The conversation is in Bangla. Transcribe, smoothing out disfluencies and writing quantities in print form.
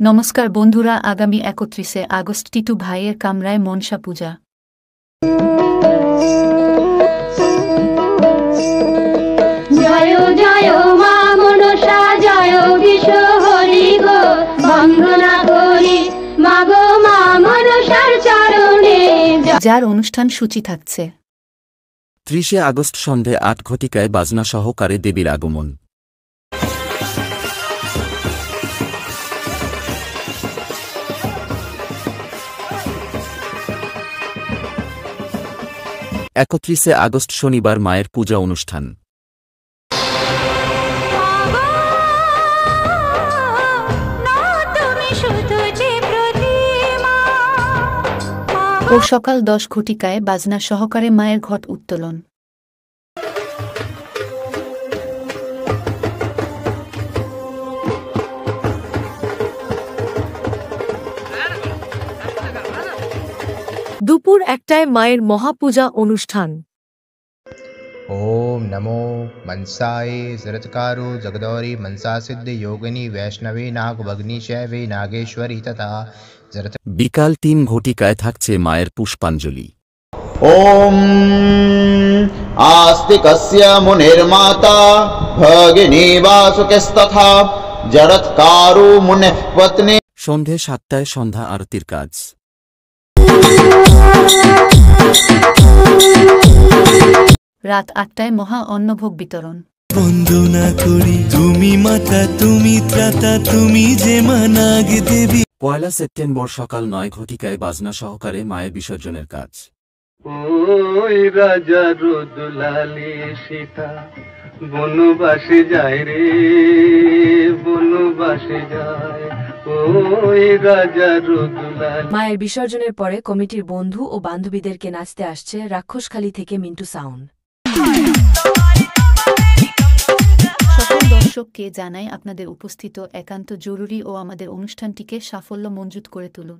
নমস্কার বন্ধুরা, আগামী ৩১শে আগস্ট টিটু ভাইয়ের কামরায় মনসা পূজা। জয় জয় মা মনসা, জয় বিশ্ব হরি গো, বন্দনা করি মাগো মা মনসার চরণে। যার অনুষ্ঠান সূচি থাকছে ৩০শে আগস্ট সন্ধে ৮ ঘটিকায় বাজনা সহকারে দেবীর আগমন। একত্রিশে আগস্ট শনিবার মায়ের পূজা অনুষ্ঠান। ও সকাল ১০ ঘটিকায় বাজনা সহকারে মায়ের ঘট উত্তোলন। দুপুর ১টায় মায়ের মহাপূজা অনুষ্ঠান। ओम नमो मनसाय जरत्कारो जगदौरी मनसा सिद्ध योगिनी वैष्णवी नाग भगनी शैवे नागेश्वरी तथा जरत। বিকাল ৩ ঘটিকায় থাকছে মায়ের পুষ্পাঞ্জলি। ओम आस्तिकस्य मुनिर्माता भगिनी वासुकिस्तथा जरत्कारो मुनिः पत्नी। সন্ধে ৭টায় সন্ধ্যা আরতির কাজ। রাত ৮টায় মহা অন্নভোগ বিতরণ। বন্দনা করি তুমি মাতা, তুমি ত্রাতা, তুমি যে মা নাগ দেবী। ১ সেপ্টেম্বর সকাল ৯ ঘটিকায় বাজনা সহকারে মায়ের বিসর্জনের কাজ। ওই রাজা রোদলালি সীতা বনবাসে যায় রে, বনবাসে যায়। ওই রাজা রোদলালি। মায়ের বিসর্জনের পরে কমিটির বন্ধু ও বান্ধবীদেরকে নাচতে আসছে রাক্ষসখালী থেকে মিন্টু সাউন্ড। সকল দর্শককে জানাই আপনাদের উপস্থিত একান্ত জরুরি ও আমাদের অনুষ্ঠানটিকে সাফল্য মঞ্জুত করে তুলুন।